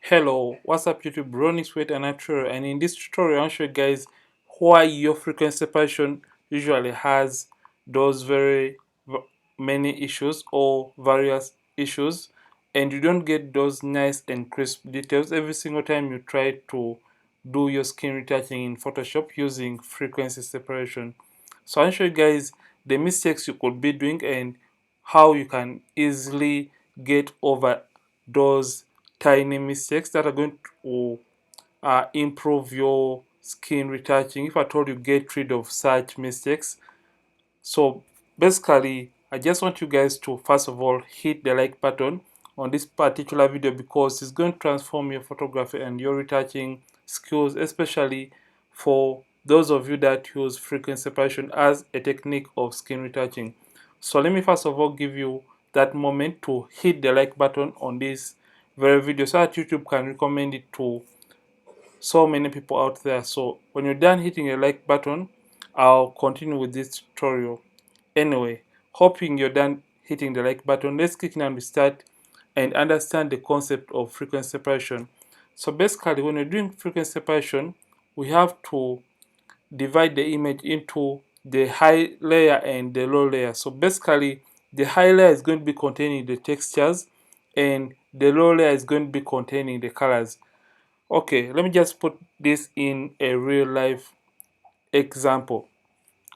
Hello, what's up YouTube? Retouching, and in this tutorial I'll show you guys why your frequency separation usually has those many issues or various issues, and you don't get those nice and crisp details every single time you try to do your skin retouching in Photoshop using frequency separation. So I'll show you guys the mistakes you could be doing and how you can easily get over those tiny mistakes that are going to improve your skin retouching if at all you get rid of such mistakes. So basically, I just want you guys to first of all hit the like button on this particular video because it's going to transform your photography and your retouching skills, especially for those of you that use frequency separation as a technique of skin retouching. So let me first of all give you that moment to hit the like button on this very video so that YouTube can recommend it to so many people out there. So when you're done hitting the like button, I'll continue with this tutorial. Anyway, hoping you're done hitting the like button, let's click now to start and understand the concept of frequency separation. So basically, when you're doing frequency separation, we have to divide the image into the high layer and the low layer. So basically, the high layer is going to be containing the textures and the low layer is going to be containing the colors. Okay, let me just put this in a real life example.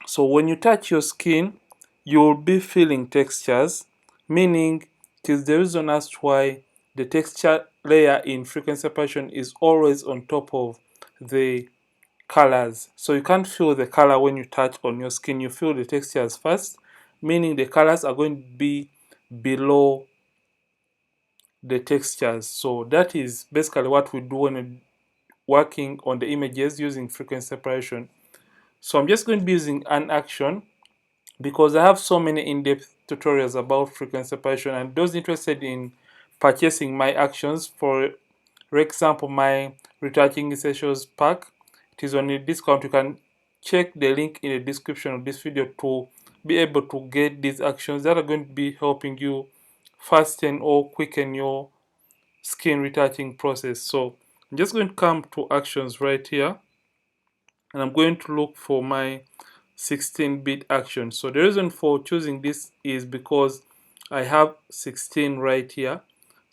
So when you touch your skin, you'll be feeling textures, meaning it is the reason as to why the texture layer in frequency separation is always on top of the colors. So you can't feel the color when you touch on your skin, you feel the textures first, meaning the colors are going to be below the textures. So that is basically what we do when we're working on the images using frequency separation. So I'm just going to be using an action because I have so many in-depth tutorials about frequency separation, and those interested in purchasing my actions, for example my retouching essentials pack, it is on a discount. You can check the link in the description of this video to be able to get these actions that are going to be helping you fasten or quicken your skin retouching process. So I'm just going to come to actions right here, and I'm going to look for my 16-bit action. So the reason for choosing this is because I have 16 right here.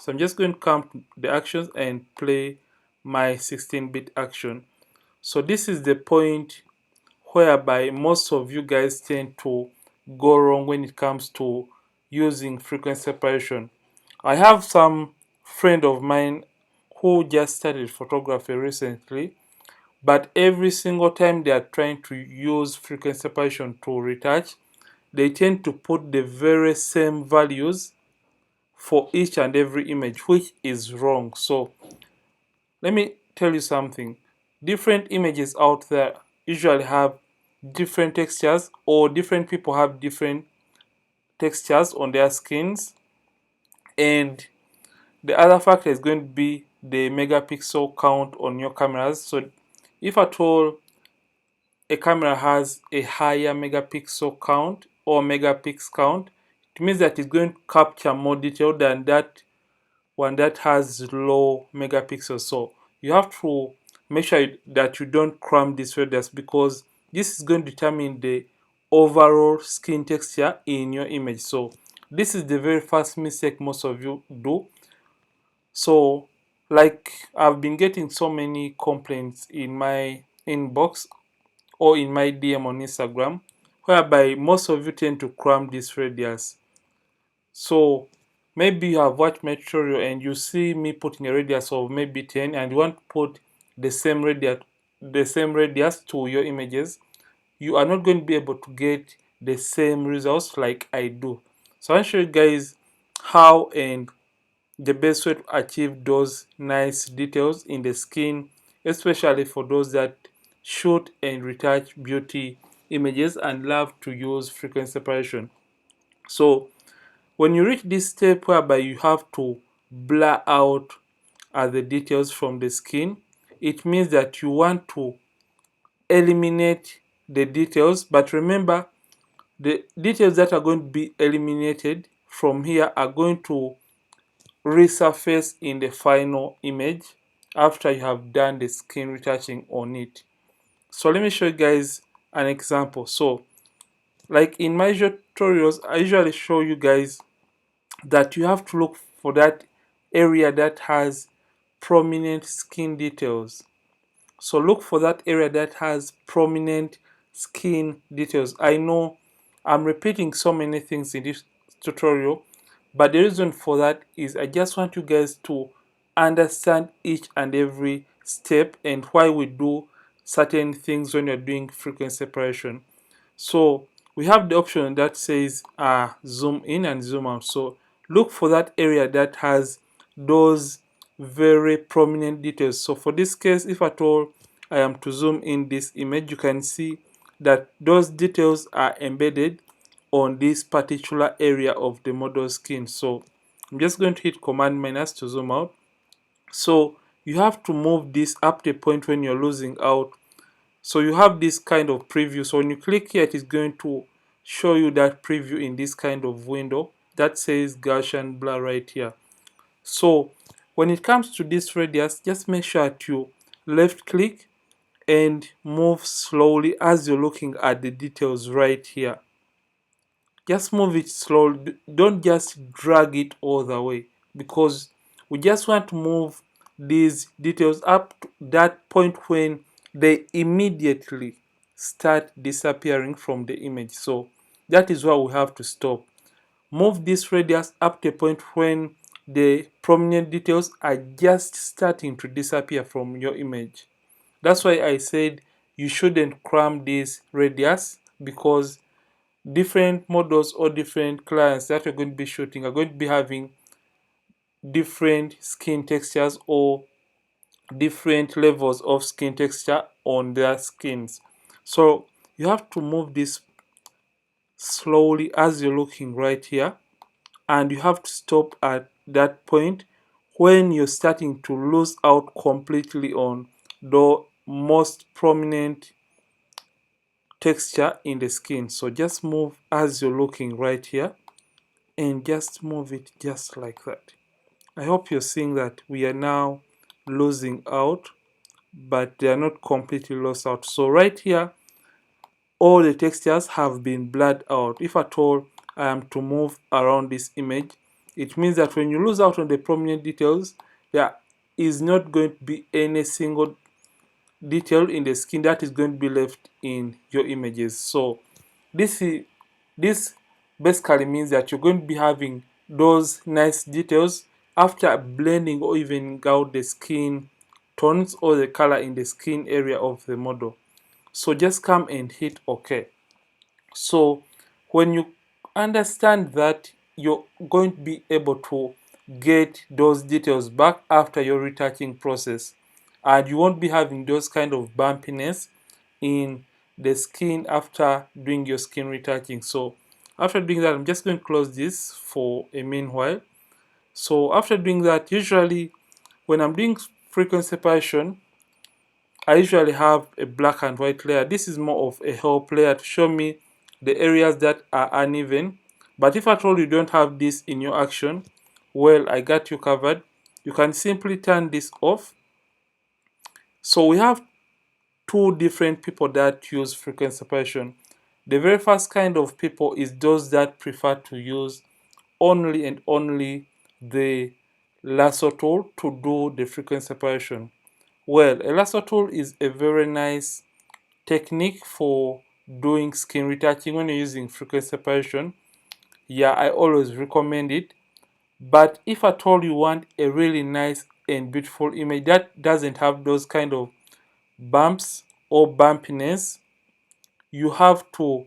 So I'm just going to come to the actions and play my 16-bit action. So this is the point whereby most of you guys tend to go wrong when it comes to using frequency separation. I have some friend of mine who just started photography recently, but every single time they are trying to use frequency separation to retouch, they tend to put the very same values for each and every image, which is wrong. So let me tell you something. Different images out there usually have different textures, or different people have different textures on their skins, and the other factor is going to be the megapixel count on your cameras. So if at all a camera has a higher megapixel count or megapixel count, it means that it's going to capture more detail than that one that has low megapixels. So you have to make sure that you don't cram this radius, because this is going to determine the overall skin texture in your image. So this is the very first mistake most of you do. So like, I've been getting so many complaints in my inbox or in my DM on Instagram, whereby most of you tend to cram this radius. So maybe you have watched my tutorial and you see me putting a radius of maybe 10, and you want to put the same radius to your images. You are not going to be able to get the same results like I do. So I'll show you guys how and the best way to achieve those nice details in the skin, especially for those that shoot and retouch beauty images and love to use frequency separation. So when you reach this step whereby you have to blur out the details from the skin, it means that you want to eliminate the details. But remember, the details that are going to be eliminated from here are going to resurface in the final image after you have done the skin retouching on it. So let me show you guys an example. So like in my tutorials, I usually show you guys that you have to look for that area that has prominent skin details. So look for that area that has prominent skin details. I know I'm repeating so many things in this tutorial, but the reason for that is I just want you guys to understand each and every step and why we do certain things when you're doing frequency separation. So we have the option that says zoom in and zoom out. So look for that area that has those very prominent details. So for this case, if at all I am to zoom in this image, you can see that those details are embedded on this particular area of the model skin. So I'm just going to hit Command minus to zoom out. So you have to move this up to a point when you're losing out. So you have this kind of preview. So when you click here, it is going to show you that preview in this kind of window that says Gaussian blur right here. So when it comes to this radius, just make sure that you left click and move slowly as you're looking at the details right here. Just move it slowly. Don't just drag it all the way, because we just want to move these details up to that point when they immediately start disappearing from the image. So that is why we have to stop. Move this radius up to a point when the prominent details are just starting to disappear from your image. That's why I said you shouldn't cram this radius, because different models or different clients that you're going to be shooting are going to be having different skin textures or different levels of skin texture on their skins. So you have to move this slowly as you're looking right here, and you have to stop at that point when you're starting to lose out completely on the most prominent texture in the skin. So just move as you're looking right here, and just move it just like that. I hope you're seeing that we are now losing out, but they are not completely lost out. So right here, all the textures have been blurred out. If at all I am to move around this image, it means that when you lose out on the prominent details, there is not going to be any single detail in the skin that is going to be left in your images. So this basically means that you're going to be having those nice details after blending or evening out the skin tones or the color in the skin area of the model. So just come and hit OK. So when you understand that, you're going to be able to get those details back after your retouching process, and you won't be having those kind of bumpiness in the skin after doing your skin retouching. So after doing that, I'm just going to close this for a meanwhile. So after doing that, usually when I'm doing frequency separation, I usually have a black and white layer. This is more of a help layer to show me the areas that are uneven. But if at all you don't have this in your action, well, I got you covered. You can simply turn this off. So we have two different people that use frequency separation. The very first kind of people is those that prefer to use only and only the lasso tool to do the frequency separation. Well, a lasso tool is a very nice technique for doing skin retouching when you're using frequency separation. Yeah, I always recommend it. But if at all you want a really nice and beautiful image that doesn't have those kind of bumps or bumpiness, you have to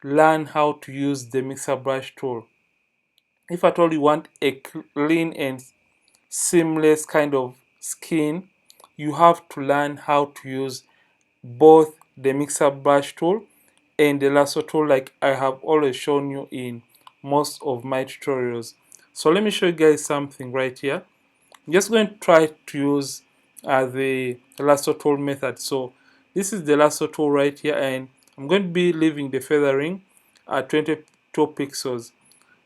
learn how to use the mixer brush tool. If at all you want a clean and seamless kind of skin, you have to learn how to use both the mixer brush tool and the lasso tool, like I have always shown you in most of my tutorials. So let me show you guys something right here. I'm just going to try to use the lasso tool method. So this is the lasso tool right here, and I'm going to be leaving the feathering at 22 pixels.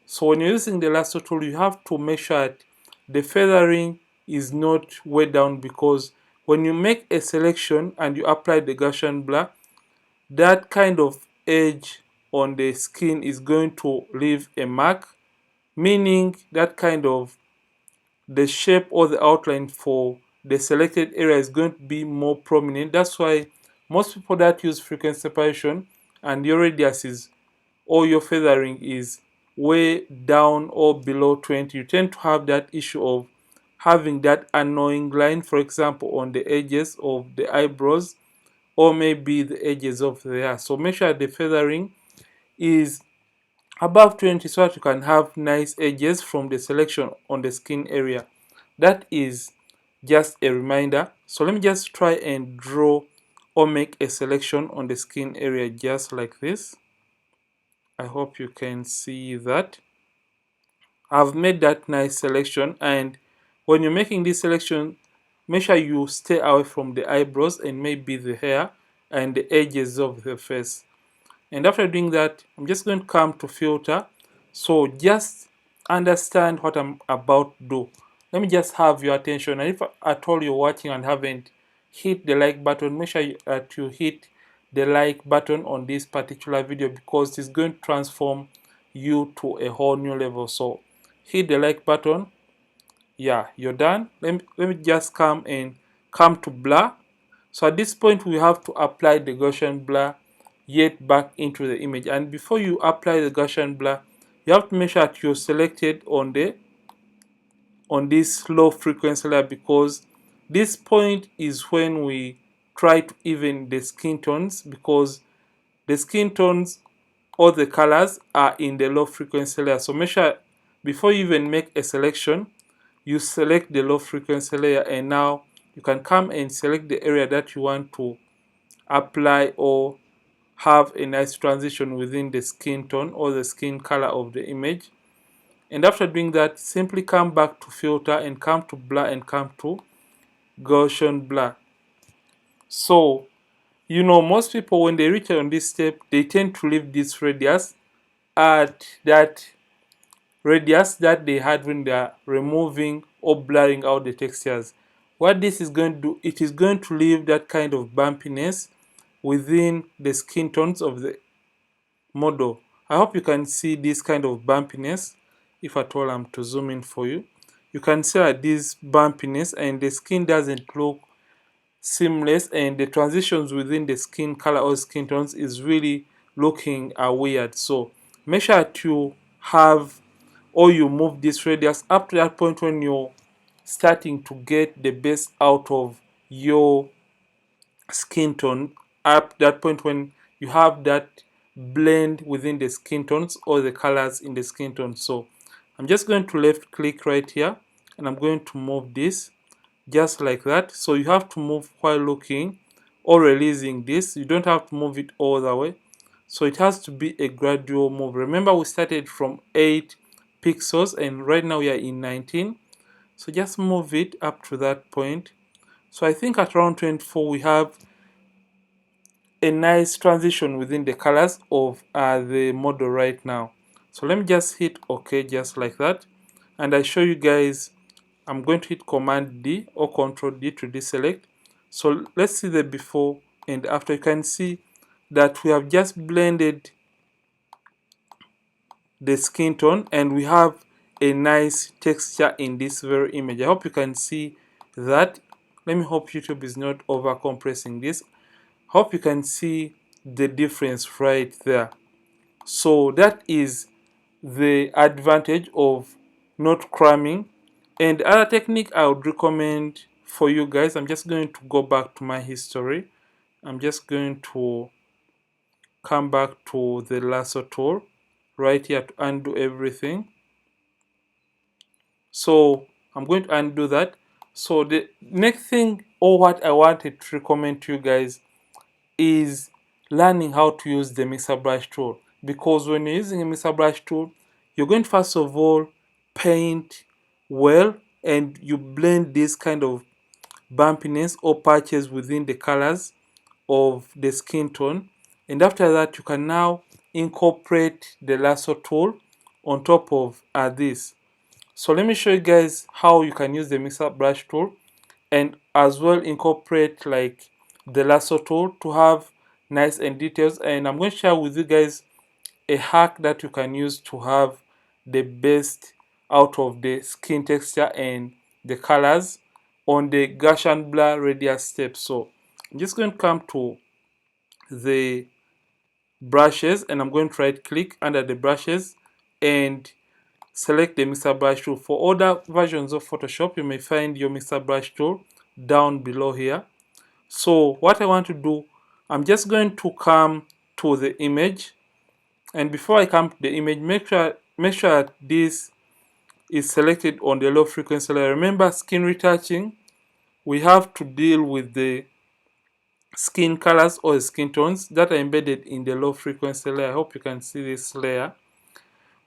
So when you're using the lasso tool, you have to make sure that the feathering is not way down, because when you make a selection and you apply the Gaussian blur, that kind of edge on the skin is going to leave a mark, meaning that kind of the shape or the outline for the selected area is going to be more prominent. That's why most people that use frequency separation and your radius is, or your feathering is way down or below 20, you tend to have that issue of having that annoying line, for example, on the edges of the eyebrows or maybe the edges of the hair. So make sure the feathering is above 20 so that you can have nice edges from the selection on the skin area. That is just a reminder. So let me just try and draw or make a selection on the skin area just like this. I hope you can see that. I've made that nice selection, and when you're making this selection, make sure you stay away from the eyebrows and maybe the hair and the edges of the face. And after doing that, I'm just going to come to filter. So just understand what I'm about to do. Let me just have your attention. And if at all you're watching and haven't hit the like button, make sure that you hit the like button on this particular video, because it's going to transform you to a whole new level. So hit the like button. Yeah, you're done. Let me just come to blur. So at this point we have to apply the Gaussian blur yet back into the image. And before you apply the Gaussian blur, you have to make sure that you're selected on this low frequency layer, because this point is when we try to even the skin tones, because the skin tones or the colors are in the low frequency layer. So make sure before you even make a selection, you select the low frequency layer, and now you can come and select the area that you want to apply or have a nice transition within the skin tone or the skin color of the image. And after doing that, simply come back to filter and come to blur and come to Gaussian blur. So most people, when they reach on this step, they tend to leave this radius at that radius that they had when they are removing or blurring out the textures. What this is going to do, it is going to leave that kind of bumpiness within the skin tones of the model. I hope you can see this kind of bumpiness. If at all I'm to zoom in for you, you can see that this bumpiness and the skin doesn't look seamless, and the transitions within the skin color or skin tones is really looking weird. So make sure that you have, or you move this radius up to that point when you're starting to get the best out of your skin tone, up that point when you have that blend within the skin tones or the colors in the skin tone. So I'm just going to left click right here, and I'm going to move this just like that. So you have to move while looking or releasing this. You don't have to move it all the way. So it has to be a gradual move. Remember, we started from 8 pixels and right now we are in 19. So just move it up to that point. So I think at around 24 we have a nice transition within the colors of the model right now. So let me just hit OK just like that, and I show you guys. I'm going to hit Command D or Control D to deselect. So let's see the before and after. You can see that we have just blended the skin tone and we have a nice texture in this very image. I hope you can see that. Let me hope YouTube is not over compressing this. Hope you can see the difference right there. So that is the advantage of not cramming. And other technique I would recommend for you guys, I'm just going to go back to my history. I'm just going to come back to the lasso tool right here to undo everything. So I'm going to undo that. So the next thing, or what I wanted to recommend to you guys, is learning how to use the mixer brush tool. Because when you're using a mixer brush tool, you're going to first of all paint well, and you blend this kind of bumpiness or patches within the colors of the skin tone. And after that, you can now incorporate the lasso tool on top of this. So let me show you guys how you can use the mixer brush tool and as well incorporate like the lasso tool to have nice and details. And I'm going to share with you guys a hack that you can use to have the best out of the skin texture and the colors on the Gaussian blur radius step. So I'm just going to come to the brushes and I'm going to right click under the brushes and select the mixer brush tool. For other versions of Photoshop, you may find your mixer brush tool down below here. So what I want to do, I'm just going to come to the image, and before I come to the image, make sure that this is selected on the low frequency layer. Remember, skin retouching, we have to deal with the skin colors or skin tones that are embedded in the low frequency layer. I hope you can see this layer.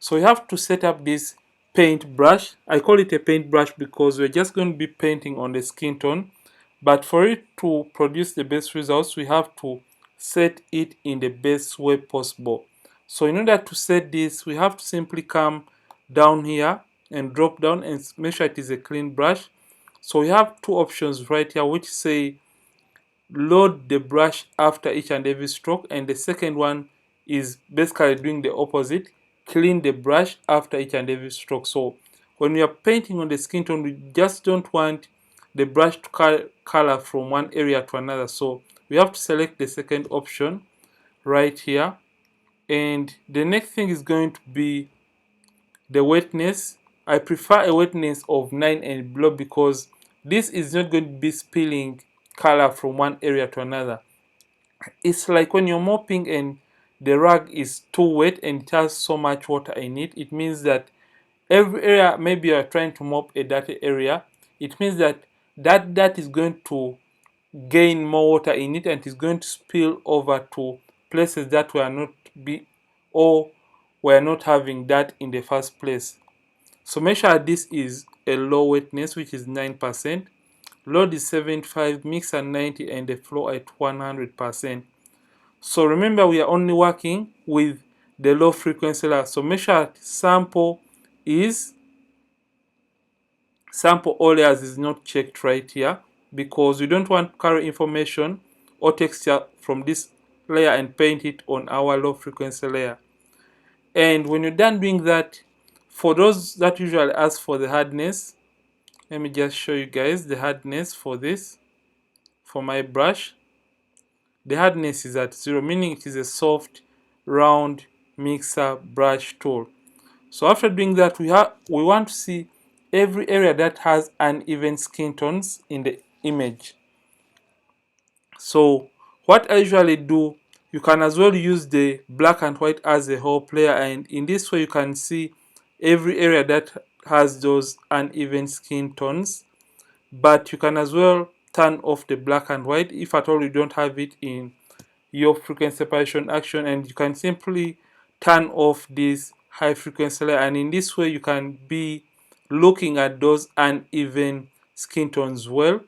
So you have to set up this paint brush. I call it a paint brush because we're just going to be painting on the skin tone. But for it to produce the best results, we have to set it in the best way possible. So in order to set this, we have to simply come down here and drop down and make sure it is a clean brush. So we have two options right here which say load the brush after each and every stroke, and the second one is basically doing the opposite, clean the brush after each and every stroke. So when we are painting on the skin tone, we just don't want the brush to color from one area to another, so we have to select the second option right here. And the next thing is going to be the wetness. I prefer a wetness of 9 and below because this is not going to be spilling color from one area to another. It's like when you're mopping and the rag is too wet and it has so much water in it. It means that every area, maybe you're trying to mop a dirty area, it means that that is going to gain more water in it and is going to spill over to places that were not be or were not having that in the first place. So make sure this is a low wetness, which is 9%. Load is 75, mix at 90, and the flow at 100%. So remember, we are only working with the low frequency layer. So make sure sample all layers is not checked right here, because we don't want to carry information or texture from this layer and paint it on our low frequency layer. And when you're done doing that, for those that usually ask for the hardness, let me just show you guys the hardness for this. For my brush, the hardness is at 0, meaning it is a soft, round mixer brush tool. So after doing that, we want to see every area that has uneven skin tones in the image. So what I usually do, you can as well use the black and white as a whole player, and in this way you can see every area that has those uneven skin tones. But you can as well turn off the black and white if at all you don't have it in your frequency separation action, and you can simply turn off this high frequency layer, and in this way you can be looking at those uneven skin tones well.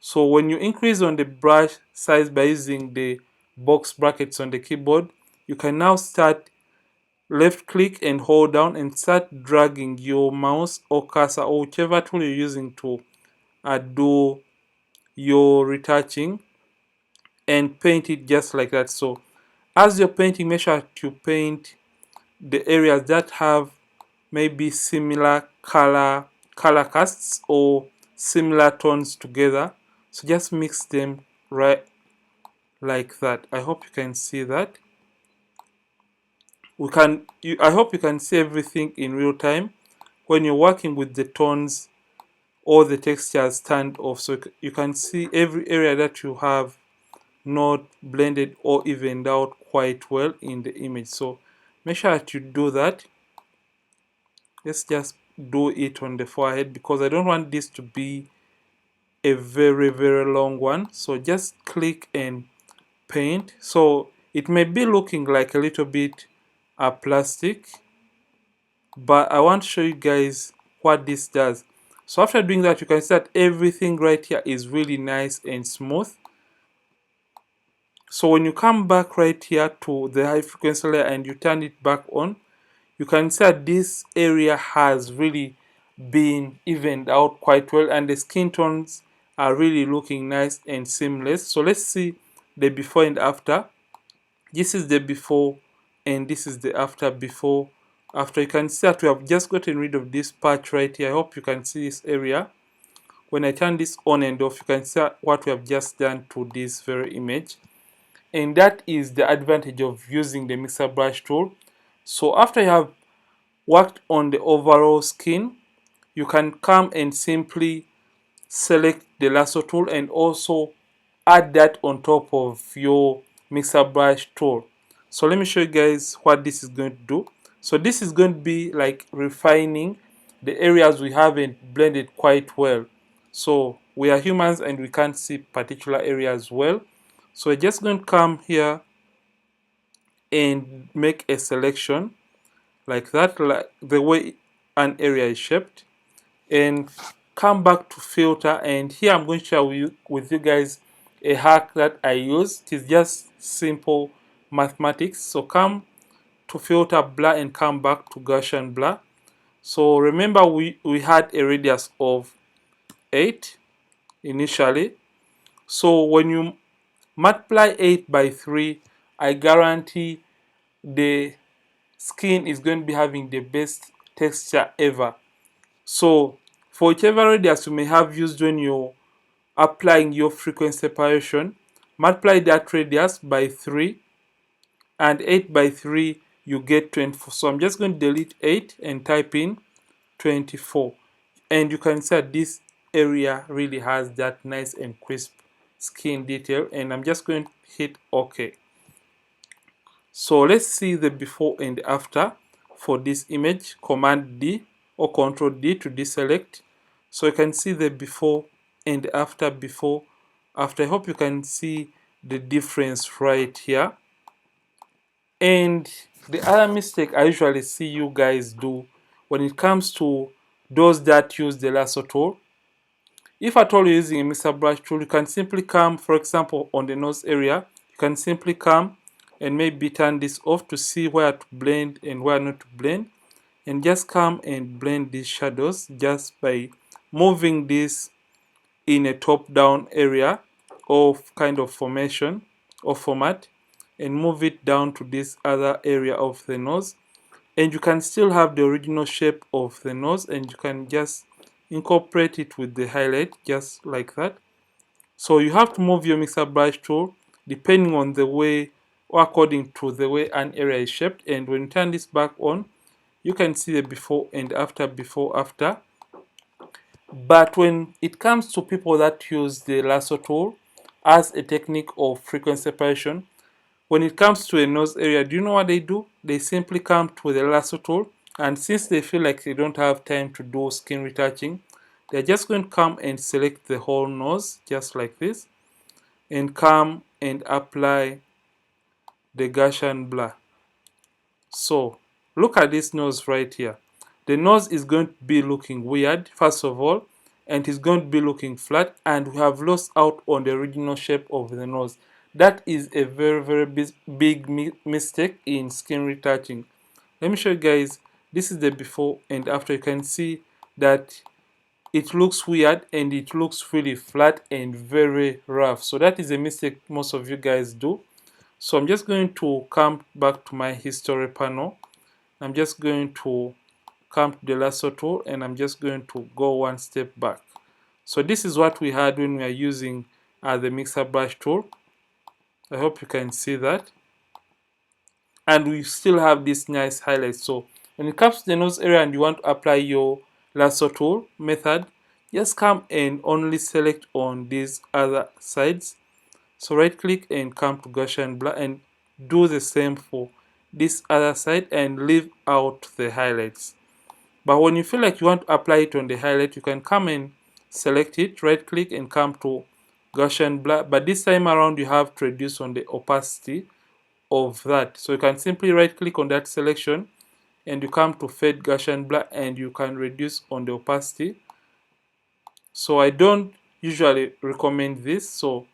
So when you increase on the brush size by using the box brackets on the keyboard, you can now start left click and hold down and start dragging your mouse or cursor or whichever tool you're using to do your retouching and paint it just like that. So as you're painting, make sure to paint the areas that have maybe similar color casts or similar tones together. So just mix them right like that. I hope you can see that. I hope you can see everything in real time when you're working with the tones or the textures turned off, so you can see every area that you have not blended or evened out quite well in the image. So make sure that you do that. Let's just do it on the forehead because I don't want this to be a very long one. So just click and paint. So it may be looking like a little bit plastic, but I want to show you guys what this does. So after doing that, you can see that everything right here is really nice and smooth. So when you come back right here to the high frequency layer and you turn it back on, you can see that this area has really been evened out quite well, and the skin tones are really looking nice and seamless. So let's see the before and after. This is the before and this is the before after. You can see that we have just gotten rid of this patch right here. I hope you can see this area. When I turn this on and off, you can see what we have just done to this very image. And that is the advantage of using the mixer brush tool. So after you have worked on the overall skin, you can come and simply select the lasso tool and also add that on top of your mixer brush tool. So let me show you guys what this is going to do. So this is going to be like refining the areas we haven't blended quite well. So we are humans and we can't see particular areas well. So we're just going to come here and make a selection like that, like the way an area is shaped, and come back to filter. And here I'm going to share with you guys a hack that I use. It is just simple mathematics. So come to filter blur and come back to Gaussian blur. So remember we had a radius of 8 initially. So when you multiply 8 by 3, I guarantee the skin is going to be having the best texture ever. So for whichever radius you may have used when you're applying your frequency separation, multiply that radius by 3, and 8 by 3 you get 24. So I'm just going to delete 8 and type in 24, and you can see that this area really has that nice and crisp skin detail. And I'm just going to hit OK. So let's see the before and after for this image. Command D or Control D to deselect. So you can see the before and after, before, after. I hope you can see the difference right here. And the other mistake I usually see you guys do when it comes to those that use the lasso tool, if at all you're using a mixer brush tool, you can simply come, for example, on the nose area, you can simply come and maybe turn this off to see where to blend and where not to blend, and just come and blend these shadows just by moving this in a top-down area of kind of formation or format, and move it down to this other area of the nose, and you can still have the original shape of the nose, and you can just incorporate it with the highlight just like that. So you have to move your mixer brush tool depending on the way or according to the way an area is shaped. And when you turn this back on, you can see the before and after, before, after. But when it comes to people that use the lasso tool as a technique of frequency separation, when it comes to a nose area, do you know what they do? They simply come to the lasso tool, and since they feel like they don't have time to do skin retouching, they're just going to come and select the whole nose just like this, and come and apply the Gaussian blur. So look at this nose right here. The nose is going to be looking weird first of all, and it's going to be looking flat, and we have lost out on the original shape of the nose. That is a very big mistake in skin retouching. Let me show you guys. This is the before and after. You can see that it looks weird and it looks really flat and very rough. So that is a mistake most of you guys do. So I'm just going to come back to my history panel. I'm just going to come to the lasso tool, and I'm just going to go one step back. So this is what we had when we are using the mixer brush tool. I hope you can see that. And we still have this nice highlight. So when it comes to the nose area and you want to apply your lasso tool method, just come and only select on these other sides. So right click and come to Gaussian blur and do the same for this other side and leave out the highlights. But when you feel like you want to apply it on the highlight, you can come and select it, right click and come to Gaussian blur. But this time around you have to reduce on the opacity of that. So you can simply right click on that selection and you come to fade Gaussian blur and you can reduce on the opacity. So I don't usually recommend this, so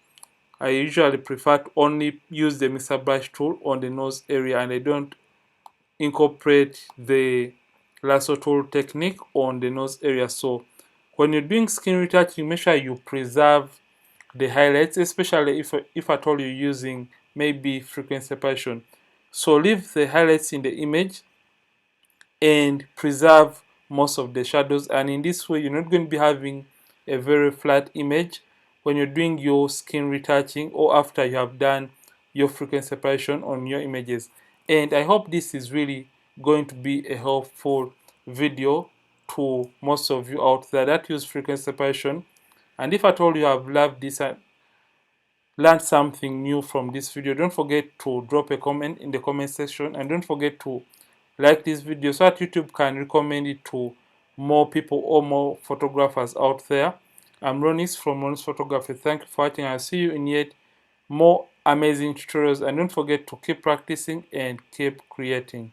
I usually prefer to only use the mixer brush tool on the nose area, and I don't incorporate the lasso tool technique on the nose area. So when you're doing skin retouching, make sure you preserve the highlights, especially if at all you're using maybe frequency separation. So leave the highlights in the image and preserve most of the shadows, and in this way you're not going to be having a very flat image when you're doing your skin retouching or after you have done your frequency separation on your images. And I hope this is really going to be a helpful video to most of you out there that use frequency separation. And if at all you have loved this and learned something new from this video, don't forget to drop a comment in the comment section, and don't forget to like this video so that YouTube can recommend it to more people or more photographers out there. I'm Ronix from Ronix Photography. Thank you for watching. I'll see you in yet more amazing tutorials, and don't forget to keep practicing and keep creating.